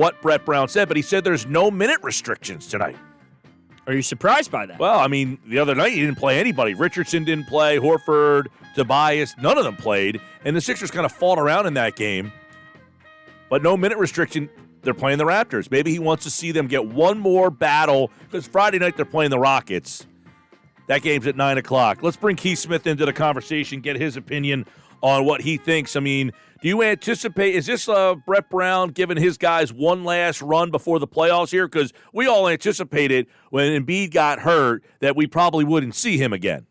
what Brett Brown said, but he said there's no minute restrictions tonight. Are you surprised by that? Well, I mean, the other night he didn't play anybody. Richardson didn't play, Horford, Tobias, none of them played, and the Sixers kind of fought around in that game. But no minute restriction. They're playing the Raptors. Maybe he wants to see them get one more battle because Friday night they're playing the Rockets. That game's at 9 o'clock. Let's bring Keith Smith into the conversation, get his opinion on what he thinks. I mean, do you anticipate, is this Brett Brown giving his guys one last run before the playoffs here? Because we all anticipated when Embiid got hurt that we probably wouldn't see him again.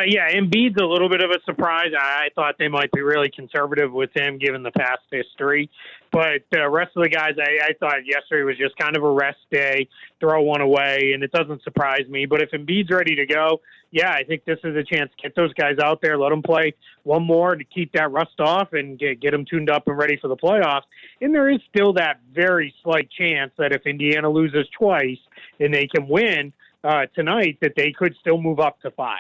Yeah, Embiid's a little bit of a surprise. I thought they might be really conservative with him given the past history. But the rest of the guys, I thought yesterday was just kind of a rest day, throw one away, and it doesn't surprise me. But if Embiid's ready to go, yeah, I think this is a chance to get those guys out there, let them play one more to keep that rust off and get them tuned up and ready for the playoffs. And there is still that very slight chance that if Indiana loses twice and they can win tonight, that they could still move up to 5.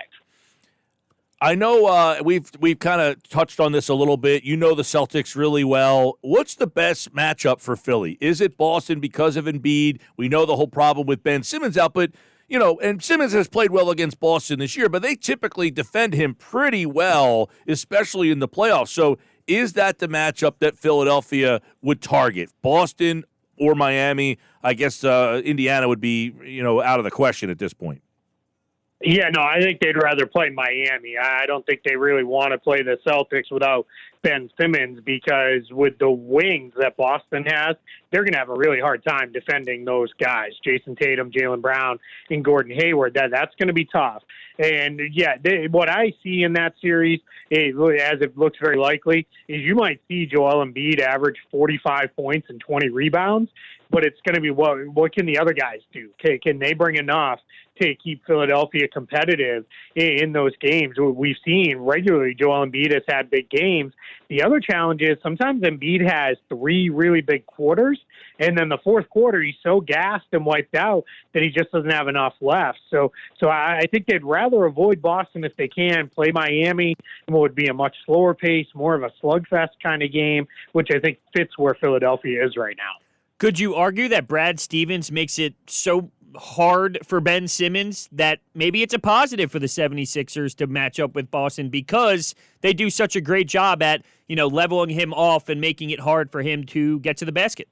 I know we've kind of touched on this a little bit. You know the Celtics really well. What's the best matchup for Philly? Is it Boston because of Embiid? We know the whole problem with Ben Simmons out, but, you know, and Simmons has played well against Boston this year, but they typically defend him pretty well, especially in the playoffs. So is that the matchup that Philadelphia would target? Boston or Miami? I guess Indiana would be, you know, out of the question at this point. Yeah, no, I think they'd rather play Miami. I don't think they really want to play the Celtics without Ben Simmons because with the wings that Boston has, they're going to have a really hard time defending those guys, Jason Tatum, Jaylen Brown, and Gordon Hayward. That's going to be tough. And, yeah, what I see in that series, as it looks very likely, is you might see Joel Embiid average 45 points and 20 rebounds, but it's going to be what can the other guys do? Can they bring enough to keep Philadelphia competitive in those games? We've seen regularly Joel Embiid has had big games. The other challenge is sometimes Embiid has 3 really big quarters, and then the fourth quarter he's so gassed and wiped out that he just doesn't have enough left. So I think they'd rather avoid Boston if they can, play Miami, what would be a much slower pace, more of a slugfest kind of game, which I think fits where Philadelphia is right now. Could you argue that Brad Stevens makes it so hard for Ben Simmons that maybe it's a positive for the 76ers to match up with Boston because they do such a great job at, you know, leveling him off and making it hard for him to get to the basket?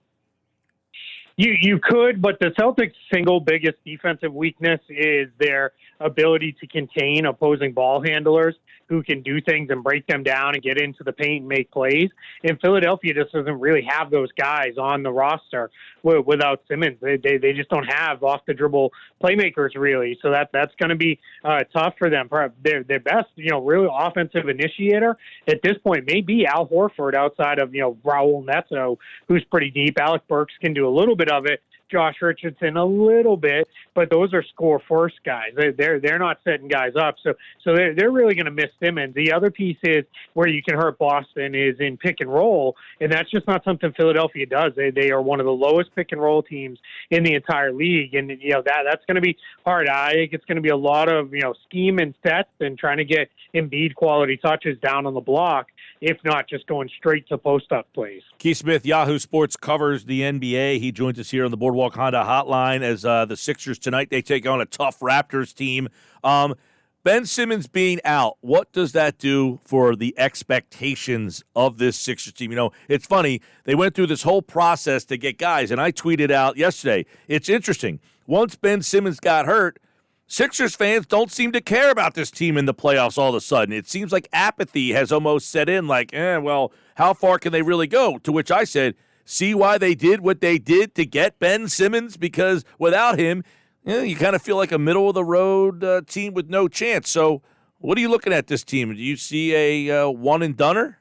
You could, but the Celtics' single biggest defensive weakness is their ability to contain opposing ball handlers who can do things and break them down and get into the paint and make plays. And Philadelphia just doesn't really have those guys on the roster without Simmons. They just don't have off-the-dribble playmakers, really. So that's going to be tough for them. Their best, real offensive initiator at this point may be Al Horford outside of, Raul Neto, who's pretty deep. Alec Burks can do a little bit of it. Josh Richardson a little bit, but those are score first guys. They're not setting guys up, so they're really going to miss Simmons. The other piece is where you can hurt Boston is in pick and roll, and that's just not something Philadelphia does. They are one of the lowest pick and roll teams in the entire league, and that's going to be hard. I think it's going to be a lot of scheme and sets and trying to get Embiid quality touches down on the block, if not just going straight to post-up plays. Keith Smith, Yahoo Sports, covers the NBA. He joins us here on the Boardwalk Honda Hotline as the Sixers tonight, they take on a tough Raptors team. Ben Simmons being out, what does that do for the expectations of this Sixers team? It's funny. They went through this whole process to get guys, and I tweeted out yesterday. It's interesting. Once Ben Simmons got hurt, Sixers fans don't seem to care about this team in the playoffs all of a sudden. It seems like apathy has almost set in, like, well, how far can they really go? To which I said, see why they did what they did to get Ben Simmons? Because without him, you kind of feel like a middle-of-the-road team with no chance. So what are you looking at this team? Do you see a one-and-doner?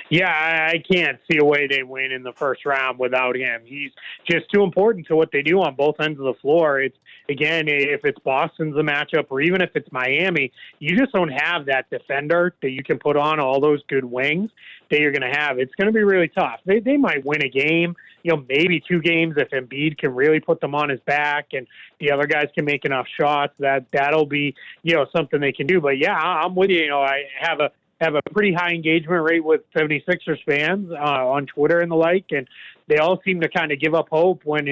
Yeah, I can't see a way they win in the first round without him. He's just too important to what they do on both ends of the floor. It's, again, if it's Boston's the matchup or even if it's Miami, you just don't have that defender that you can put on all those good wings that you're going to have. It's going to be really tough. They might win a game, maybe 2 games if Embiid can really put them on his back and the other guys can make enough shots. That'll be, something they can do. But, yeah, I'm with you. I have a have a pretty high engagement rate with 76ers fans on Twitter and the like, and they all seem to kind of give up hope when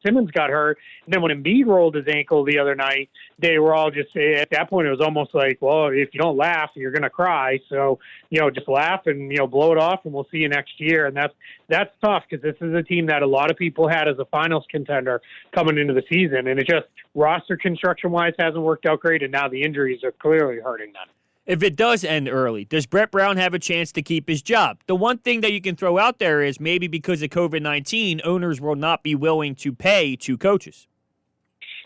Simmons got hurt. And then when Embiid rolled his ankle the other night, they were all just, at that point, it was almost like, well, if you don't laugh, you're going to cry. So, just laugh and, blow it off, and we'll see you next year. And that's tough, because this is a team that a lot of people had as a finals contender coming into the season. And it just, roster construction-wise, hasn't worked out great, and now the injuries are clearly hurting them. If it does end early, does Brett Brown have a chance to keep his job? The one thing that you can throw out there is maybe because of COVID-19, owners will not be willing to pay two coaches.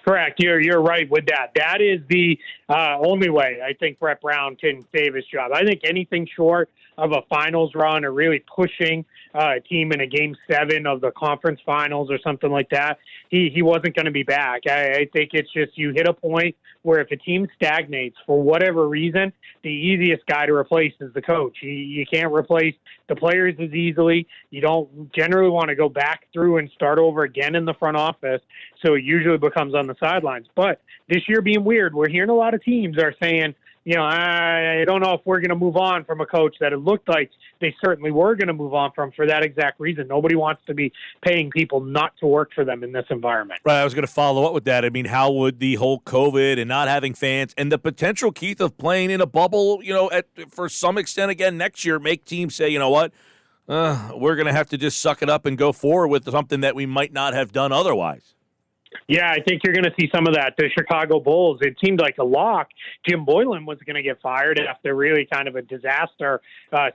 Correct. You're right with that. That is the only way I think Brett Brown can save his job. I think anything short of a finals run or really pushing a team in a game 7 of the conference finals or something like that, he wasn't going to be back. I think it's just you hit a point where if a team stagnates for whatever reason, the easiest guy to replace is the coach. You can't replace the players as easily. You don't generally want to go back through and start over again in the front office, so it usually becomes on the sidelines. But this year being weird, we're hearing a lot of teams are saying, I don't know if we're going to move on from a coach that it looked like they certainly were going to move on from for that exact reason. Nobody wants to be paying people not to work for them in this environment. Right, I was going to follow up with that. I mean, how would the whole COVID and not having fans and the potential, Keith, of playing in a bubble, for some extent again next year, make teams say, you know what, we're going to have to just suck it up and go forward with something that we might not have done otherwise? Yeah, I think you're going to see some of that. The Chicago Bulls, it seemed like a lock. Jim Boylan was going to get fired after really kind of a disaster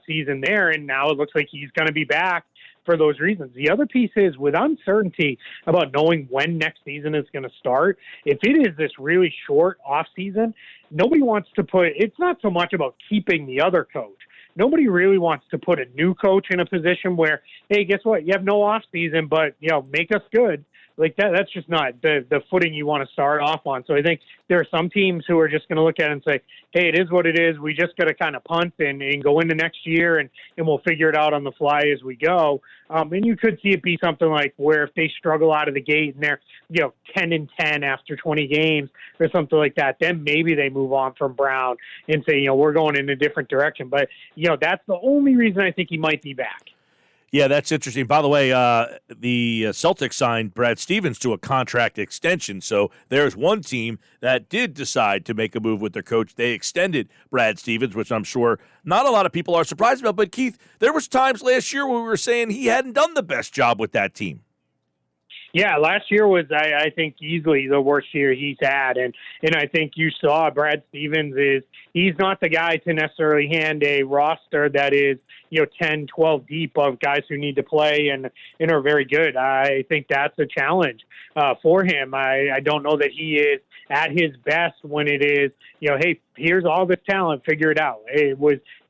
season there, and now it looks like he's going to be back for those reasons. The other piece is, with uncertainty about knowing when next season is going to start, if it is this really short off season, nobody wants to it's not so much about keeping the other coach. Nobody really wants to put a new coach in a position where, hey, guess what? You have no off season, but make us good. Like that's just not the footing you want to start off on. So I think there are some teams who are just going to look at it and say, hey, it is what it is. We just got to kind of punt and go into next year and we'll figure it out on the fly as we go. And you could see it be something like where if they struggle out of the gate and they're 10-10 after 20 games or something like that, then maybe they move on from Brown and say, we're going in a different direction. But that's the only reason I think he might be back. Yeah, that's interesting. By the way, the Celtics signed Brad Stevens to a contract extension. So there's one team that did decide to make a move with their coach. They extended Brad Stevens, which I'm sure not a lot of people are surprised about. But, Keith, there was times last year where we were saying he hadn't done the best job with that team. Yeah, last year was, I think, easily the worst year he's had. And I think you saw Brad Stevens he's not the guy to necessarily hand a roster that is, 10, 12 deep of guys who need to play and are very good. I think that's a challenge for him. I don't know that he is at his best when it is, hey, here's all this talent, figure it out. There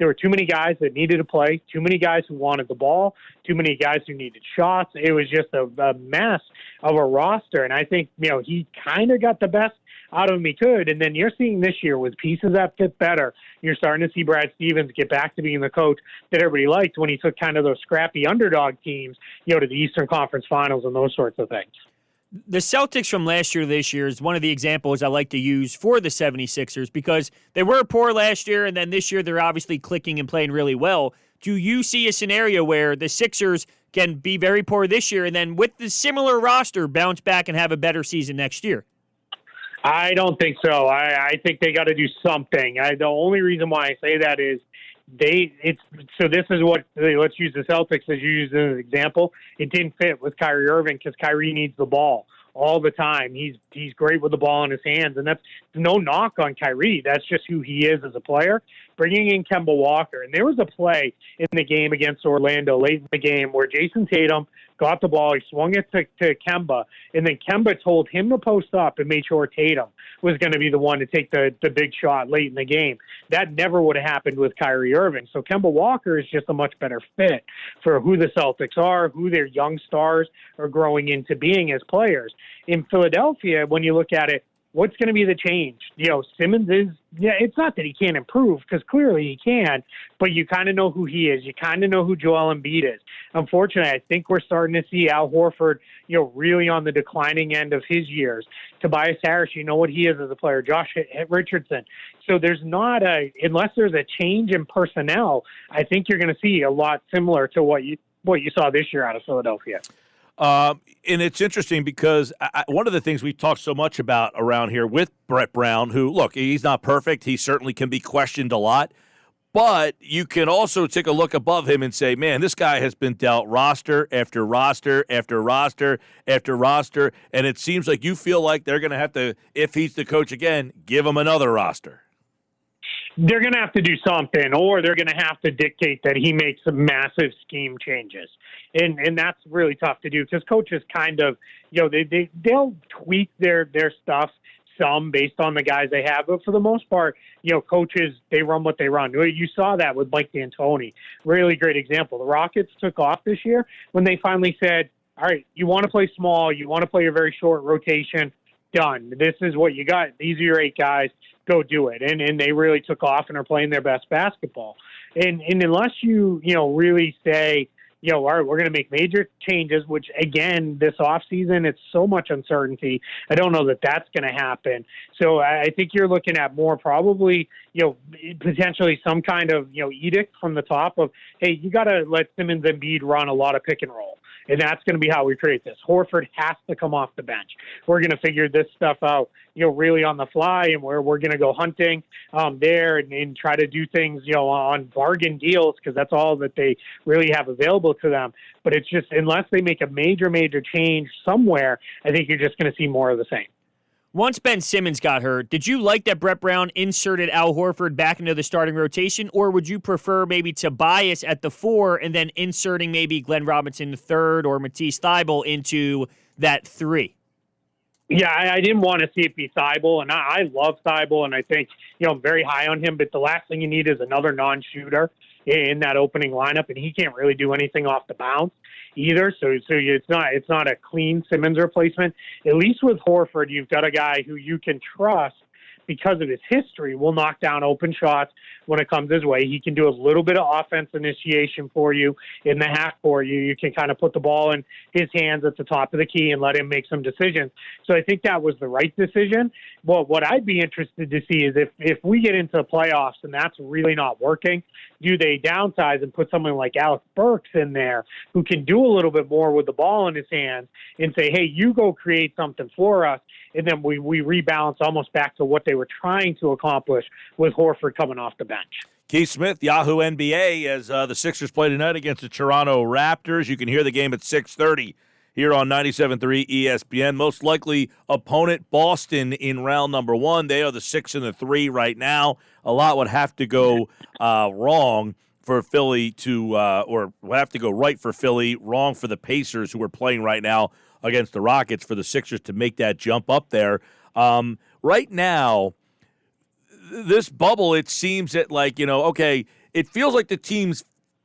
were too many guys that needed to play, too many guys who wanted the ball, too many guys who needed shots. It was just a mess of a roster. And I think, he kind of got the best out of him he could. And then you're seeing this year with pieces that fit better, you're starting to see Brad Stevens get back to being the coach that everybody liked when he took kind of those scrappy underdog teams, to the Eastern Conference Finals and those sorts of things. The Celtics from last year to this year is one of the examples I like to use for the 76ers because they were poor last year, and then this year they're obviously clicking and playing really well. Do you see a scenario where the Sixers can be very poor this year and then with the similar roster bounce back and have a better season next year? I don't think so. I think they got to do something. The only reason why I say that is so this is what, let's use the Celtics as you used as an example. It didn't fit with Kyrie Irving because Kyrie needs the ball all the time. He's great with the ball in his hands, and that's no knock on Kyrie. That's just who he is as a player. Bringing in Kemba Walker, and there was a play in the game against Orlando late in the game where Jason Tatum got the ball, he swung it to Kemba, and then Kemba told him to post up and made sure Tatum was going to be the one to take the big shot late in the game. That never would have happened with Kyrie Irving. So Kemba Walker is just a much better fit for who the Celtics are, who their young stars are growing into being as players. In Philadelphia, when you look at it, what's going to be the change? Simmons it's not that he can't improve, because clearly he can, but you kind of know who he is. You kind of know who Joel Embiid is. Unfortunately, I think we're starting to see Al Horford, really on the declining end of his years. Tobias Harris, you know what he is as a player. Josh Richardson. So there's not unless there's a change in personnel, I think you're going to see a lot similar to what you saw this year out of Philadelphia. And it's interesting because one of the things we talked so much about around here with Brett Brown, who, look, he's not perfect. He certainly can be questioned a lot. But you can also take a look above him and say, man, this guy has been dealt roster after roster after roster after roster. And it seems like you feel like they're going to have to, if he's the coach again, give him another roster. They're going to have to do something, or they're going to have to dictate that he makes some massive scheme changes. And that's really tough to do, because coaches kind of, they'll tweak their stuff some based on the guys they have. But for the most part, coaches, they run what they run. You saw that with Mike D'Antoni. Really great example. The Rockets took off this year when they finally said, all right, you want to play small, you want to play a very short rotation, done. This is what you got. These are your 8 guys. Go do it. And they really took off and are playing their best basketball. And unless you really say, all right, we're going to make major changes, which, again, this offseason, it's so much uncertainty. I don't know that that's going to happen. So I think you're looking at more probably, potentially some kind of, edict from the top of, hey, you got to let Simmons and Embiid run a lot of pick and roll. And that's going to be how we create this. Horford has to come off the bench. We're going to figure this stuff out, really on the fly, and we're going to go hunting there and try to do things, on bargain deals, because that's all that they really have available to them. But it's just, unless they make a major change somewhere, I think you're just going to see more of the same. Once Ben Simmons got hurt, did you like that Brett Brown inserted Al Horford back into the starting rotation, or would you prefer maybe Tobias at the 4 and then inserting maybe Glenn Robinson the 3rd or Matisse Thybulle into that 3? Yeah, I didn't want to see it be Thybulle, and I love Thybulle, and I think, I'm very high on him, but the last thing you need is another non-shooter in that opening lineup, and he can't really do anything off the bounce either. So it's not a clean Simmons replacement. At least with Horford, you've got a guy who you can trust, because of his history, will knock down open shots when it comes his way. He can do a little bit of offense initiation for you in the half for you. You can kind of put the ball in his hands at the top of the key and let him make some decisions. So I think that was the right decision. Well, what I'd be interested to see is if we get into the playoffs and that's really not working, do they downsize and put someone like Alex Burks in there who can do a little bit more with the ball in his hands and say, hey, you go create something for us, and then we rebalance almost back to what they were trying to accomplish with Horford coming off the bench. Keith Smith, Yahoo NBA, as the Sixers play tonight against the Toronto Raptors. You can hear the game at 6:30 here on 97.3 ESPN. Most likely opponent, Boston, in round number 1. They are the 6 and the 3 right now. A lot would have to go wrong for Philly to, or would have to go right for Philly, wrong for the Pacers, who are playing right now against the Rockets, for the Sixers to make that jump up there. Right now, this bubble, it seems that, okay, it feels like the teams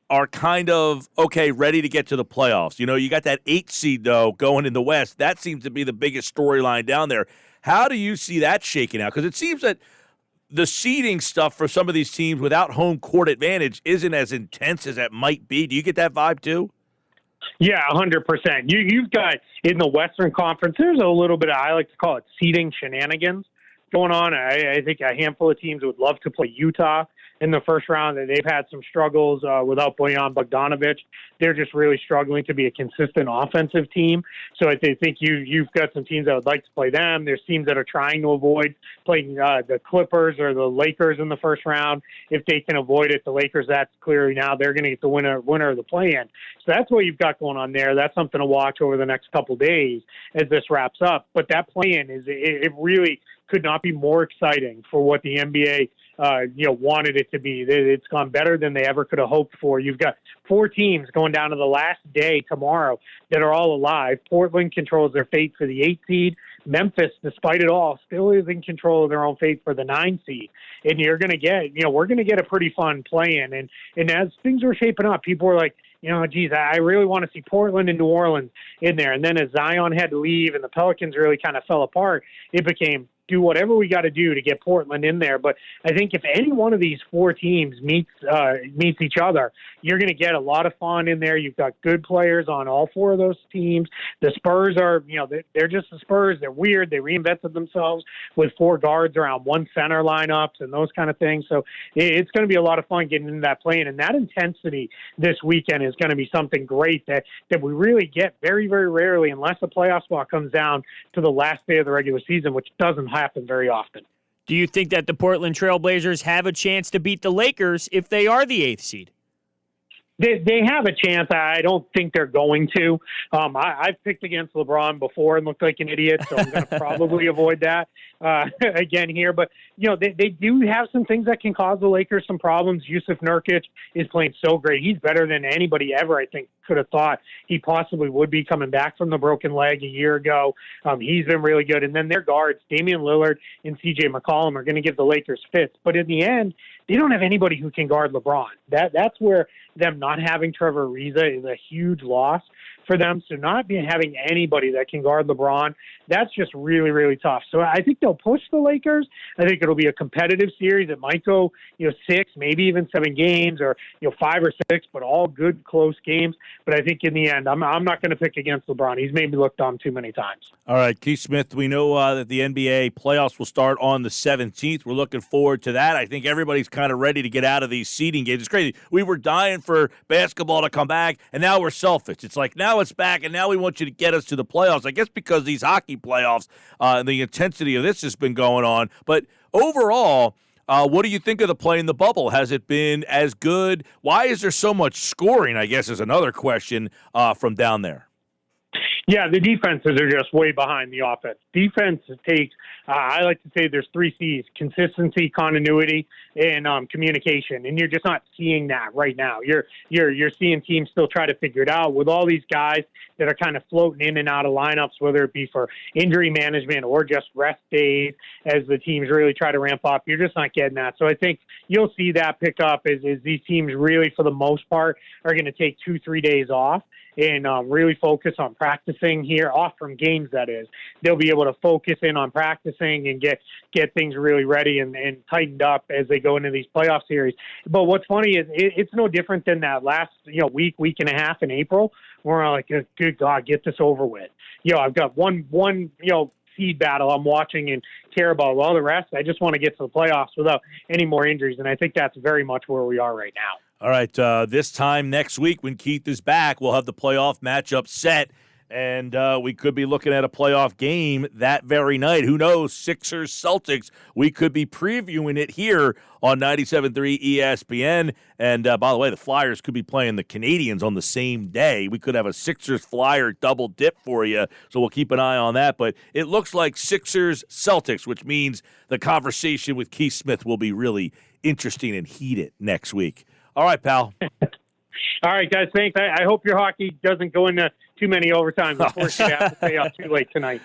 are kind of, ready to get to the playoffs. You got that 8 seed, though, going in the West. That seems to be the biggest storyline down there. How do you see that shaking out? Because it seems that the seeding stuff for some of these teams without home court advantage isn't as intense as it might be. Do you get that vibe, too? Yeah, 100%. You've got, in the Western Conference, there's a little bit of, I like to call it seeding shenanigans going on. I think a handful of teams would love to play Utah in the first round. They've had some struggles without Bojan Bogdanovic. They're just really struggling to be a consistent offensive team. So I think you've got some teams that would like to play them. There's teams that are trying to avoid playing the Clippers or the Lakers in the first round. If they can avoid it, the Lakers, that's clearly now they're going to get the winner of the play-in. So that's what you've got going on there. That's something to watch over the next couple days as this wraps up. But that play-in it really could not be more exciting for what the NBA wanted it to be. It's gone better than they ever could have hoped for. You've got 4 teams going down to the last day tomorrow that are all alive. Portland controls their fate for the 8 seed. Memphis, despite it all, still is in control of their own fate for the 9 seed. And you're going to get, we're going to get a pretty fun play-in. And as things were shaping up, people were like, geez, I really want to see Portland and New Orleans in there. And then as Zion had to leave and the Pelicans really kind of fell apart, it became, do whatever we got to do to get Portland in there. But I think if any one of these four teams meets each other, you're going to get a lot of fun in there. You've got good players on all four of those teams. The Spurs are, they're just the Spurs. They're weird. They reinvented themselves with four guards around one center lineups and those kind of things. So it's going to be a lot of fun getting into that play. And that intensity this weekend is going to be something great that we really get very, very rarely unless the playoff spot comes down to the last day of the regular season, which doesn't happen very often. Do you think that the Portland Trail Blazers have a chance to beat the Lakers if they are the 8th seed? They have a chance. I don't think they're going to. I've picked against LeBron before and looked like an idiot, so I'm going to probably avoid that again here. But, they do have some things that can cause the Lakers some problems. Yusuf Nurkic is playing so great. He's better than anybody ever, I think, could have thought he possibly would be coming back from the broken leg a year ago. He's been really good. And then their guards, Damian Lillard and C.J. McCollum, are going to give the Lakers fits. But in the end, they don't have anybody who can guard LeBron. That's where them not having Trevor Ariza is a huge loss for them. So not having anybody that can guard LeBron, that's just really, really tough. So I think they'll push the Lakers. I think it'll be a competitive series. It might go, 6, maybe even 7 games, or 5 or 6, but all good, close games. But I think in the end, I'm not going to pick against LeBron. He's made me look dumb too many times. All right, Keith Smith, we know that the NBA playoffs will start on the 17th. We're looking forward to that. I think everybody's kind of ready to get out of these seeding games. It's crazy. We were dying for basketball to come back, and now we're selfish. It's like now it's back, and now we want you to get us to the playoffs. I guess because these hockey playoffs and the intensity of this has been going on. But overall, what do you think of the play in the bubble? Has it been as good? Why is there so much scoring, I guess, is another question from down there. Yeah, the defenses are just way behind the offense. Defense takes, I like to say there's 3 C's: consistency, continuity, and communication. And you're just not seeing that right now. You're seeing teams still try to figure it out with all these guys that are kind of floating in and out of lineups, whether it be for injury management or just rest days as the teams really try to ramp up. You're just not getting that. So I think you'll see that pick up as these teams really, for the most part, are going to take 2-3 days off and really focus on practicing here, off from games, that is. They'll be able to focus in on practicing and get things really ready and tightened up as they go into these playoff series. But what's funny is it's no different than that last week and a half in April, where we're like, good God, get this over with. I've got one seed battle I'm watching and care about. All the rest, I just want to get to the playoffs without any more injuries, and I think that's very much where we are right now. All right, this time next week when Keith is back, we'll have the playoff matchup set, and we could be looking at a playoff game that very night. Who knows? Sixers, Celtics. We could be previewing it here on 97.3 ESPN. And by the way, the Flyers could be playing the Canadians on the same day. We could have a Sixers-Flyer double dip for you, so we'll keep an eye on that. But it looks like Sixers-Celtics, which means the conversation with Keith Smith will be really interesting and heated next week. All right, pal. All right, guys, thanks. I hope your hockey doesn't go into too many overtimes. Of course, you have to stay up too late tonight.